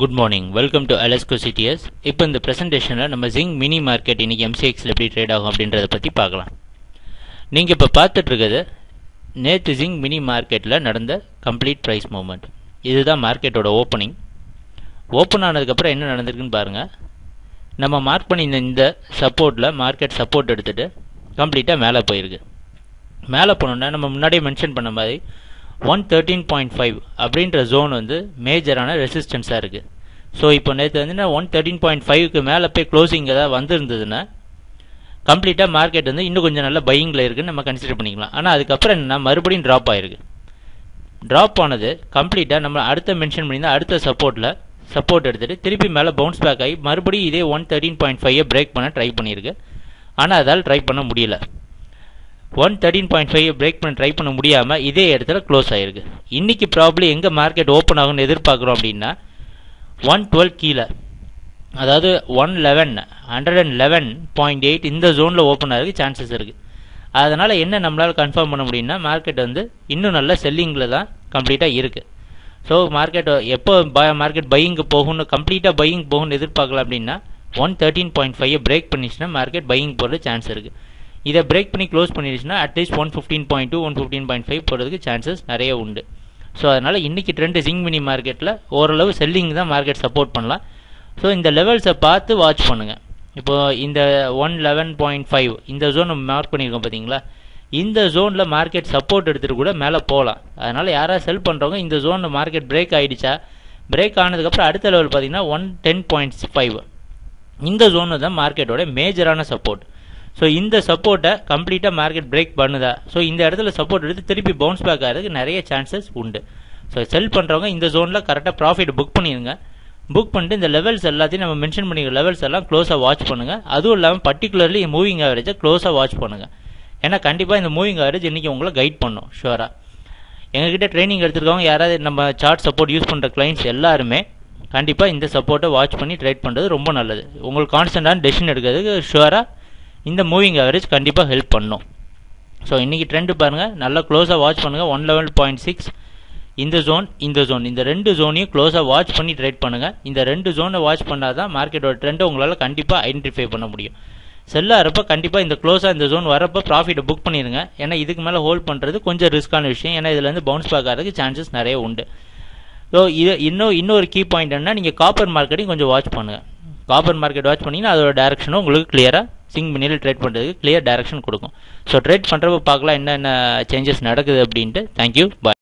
Good morning. Welcome to Alasco CTS. இப்போ இந்த பிரசன்டேஷனில் நம்ம ஜிங்க் மினி மார்க்கெட் இன்னைக்கு MCXல எப்படி ட்ரேட் ஆகும் அப்படின்றத பற்றி பார்க்கலாம். நீங்கள் இப்போ பார்த்துட்டு இருக்கிறது நேற்று ஜிங்க் மினி மார்க்கெட்டில் நடந்த கம்ப்ளீட் ப்ரைஸ் மூவ்மெண்ட். இதுதான் மார்க்கெட்டோட ஓப்பனிங். ஓப்பன் ஆனதுக்கப்புறம் என்ன நடந்திருக்குன்னு பாருங்கள். நம்ம மார்க் பண்ணி இந்த சப்போர்ட்டில் மார்க்கெட் சப்போர்ட் எடுத்துகிட்டு கம்ப்ளீட்டாக மேலே போயிருக்கு. மேலே போனோன்னா நம்ம முன்னாடியே மென்ஷன் பண்ண மாதிரி 113.5 அப்படின்ற ஜோன் வந்து மேஜரான ரெசிஸ்டன்ஸாக இருக்குது. ஸோ இப்போ நேற்று வந்து 113.5க்கு மேலே போய் க்ளோசிங் ஏதாவது வந்திருந்ததுன்னா கம்ப்ளீட்டாக மார்க்கெட் வந்து இன்னும் கொஞ்சம் நல்ல பையிங்கில் இருக்குன்னு நம்ம கன்சிடர் பண்ணிக்கலாம். ஆனால் அதுக்கப்புறம் என்னென்னா மறுபடியும் ட்ராப் ஆகிருக்கு. ட்ராப் ஆனது கம்ப்ளீட்டாக நம்ம அடுத்த மென்ஷன் பண்ணியிருந்தால் அடுத்த சப்போர்ட் எடுத்துகிட்டு திருப்பி மேலே பவுன்ஸ் பேக் ஆகி மறுபடியும் இதே 113.5 பிரேக் பண்ண ட்ரை பண்ணியிருக்கு. ஆனால் அதால் ட்ரை பண்ண முடியல. 113.5 பிரேக் பண்ண ட்ரை பண்ண முடியாமல் இதே இடத்துல க்ளோஸ் ஆகிருக்கு. இன்றைக்கி ப்ராப்ளி எங்கே மார்க்கெட் ஓப்பன் ஆகும்னு எதிர்பார்க்குறோம் அப்படின்னா 112 கீழே, அதாவது 111.8 இந்த ஜோனில் ஓப்பன் ஆகிறதுக்கு சான்சஸ் இருக்குது. அதனால் என்ன நம்மளால் கன்ஃபார்ம் பண்ண முடியும்னா மார்க்கெட் வந்து இன்னும் நல்ல செல்லிங்கில் தான் கம்ப்ளீட்டாக இருக்குது. ஸோ மார்க்கெட் எப்போ மார்க்கெட் பையிங்கு போகும்னு கம்ப்ளீட்டாக பையிங் போகும்னு எதிர்பார்க்கலாம் அப்படின்னா 113.5 பிரேக் பண்ணிச்சுன்னா மார்க்கெட் பையிங் போகிறது சான்ஸ் இருக்குது. இதை பிரேக் பண்ணி க்ளோஸ் பண்ணிடுச்சுன்னா அட்லீஸ்ட் 115.2 115.5 போகிறதுக்கு சான்சஸ் நிறைய உண்டு. ஸோ அதனால் இன்றைக்கி ட்ரெண்டு ஜிங்க் மினி மார்க்கெட்டில் ஓரளவு செல்லிங் தான் மார்க்கெட் சப்போர்ட் பண்ணலாம். ஸோ இந்த லெவல்ஸை பார்த்து வாட்ச் பண்ணுங்கள். இப்போது இந்த 111.5 இந்த ஜோன் மார்க் பண்ணியிருக்கோம் பார்த்தீங்களா, இந்த ஜோனில் மார்க்கெட் சப்போர்ட் எடுத்துகிட்டு கூட மேலே போகலாம். அதனால் யாராவது செல் பண்ணுறவங்க இந்த ஜோனில் மார்க்கெட் பிரேக் ஆகிடுச்சா, பிரேக் ஆனதுக்கப்புறம் அடுத்த லெவல் பார்த்தீங்கன்னா 110.5 இந்த ஜோனு தான் மார்க்கெட்டோட மேஜரான சப்போர்ட். ஸோ இந்த சப்போர்ட்டை கம்ப்ளீட்டாக மார்க்கெட் பிரேக் பண்ணுதா, ஸோ இந்த இடத்துல சப்போர்ட் எடுத்து திருப்பி பவுன்ஸ் பேக் ஆகிறதுக்கு நிறைய சான்சஸ் உண்டு. ஸோ செல் பண்ணுறவங்க இந்த ஜோனில் கரெக்டாக ப்ராஃபிட் புக் பண்ணிடுங்க. புக் பண்ணிட்டு இந்த லெவல்ஸ் எல்லாத்தையும் நம்ம மென்ஷன் பண்ணிக்கிற லெவல்ஸ் எல்லாம் க்ளோஸாக வாட்ச் பண்ணுங்கள். அதுவும் இல்லாமல் பர்டிகுலர்லி மூவிங் ஆவரேஜை க்ளோஸாக வாட்ச் பண்ணுங்கள். ஏன்னா கண்டிப்பாக இந்த மூவிங் ஆவரேஜ் இன்றைக்கி உங்களை கைட் பண்ணும் ஷுவராக. எங்ககிட்ட ட்ரைனிங் எடுத்துருக்கவங்க யாராவது நம்ம சார்ட் சப்போர்ட் யூஸ் பண்ணுற கிளைண்ட்ஸ் எல்லாருமே கண்டிப்பாக இந்த சப்போர்ட்டை வாட்ச் பண்ணி ட்ரேட் பண்ணுறது ரொம்ப நல்லது. உங்களுக்கு கான்ஸ்டன்டான டெசிஷன் எடுக்கிறதுக்கு ஷுவராக இந்த மூவிங் ஆவரேஜ் கண்டிப்பாக ஹெல்ப் பண்ணும். ஸோ இன்றைக்கி ட்ரெண்டு பாருங்கள், நல்லா க்ளோஸாக வாட்ச் பண்ணுங்கள். 111.6 இந்த ஜோன் இந்த ரெண்டு ஜோனையும் க்ளோஸாக வாட்ச் பண்ணி ட்ரேட் பண்ணுங்கள். இந்த ரெண்டு ஜோனை வாட்ச் பண்ணால் தான் மார்க்கெட்டோட ட்ரெண்டை உங்களால் கண்டிப்பாக ஐடென்டிஃபை பண்ண முடியும். செல்லாகிறப்ப கண்டிப்பாக இந்த க்ளோஸாக இந்த ஜோன் வரப்போ ப்ராஃபிட்டை புக் பண்ணிடுங்க. ஏன்னா இதுக்கு மேலே ஹோல்ட் பண்ணுறது கொஞ்சம் ரிஸ்க்கான விஷயம். ஏன்னா இதில் வந்து பவுன்ஸ் பேக் ஆகிறதுக்கு சான்சஸ் நிறைய உண்டு. ஸோ இது இன்னொரு கீ பாயிண்ட் என்னன்னா, நீங்கள் காப்பர் மார்க்கெட்டையும் கொஞ்சம் வாட்ச் பண்ணுங்கள். காப்பர் மார்க்கெட் வாட்ச் பண்ணிங்கன்னா அதோட டேரக்ஷனும் உங்களுக்கு கிளியராக ஜிங்க் மினியில் ட்ரேட் பண்ணுறதுக்கு கிளியர் டேரக்ஷன் கொடுக்கும். ஸோ ட்ரேட் பண்ணுறப்ப பார்க்கலாம் என்னென்ன சேஞ்சஸ் நடக்குது அப்படின்ட்டு. தேங்க்யூ, பாய்.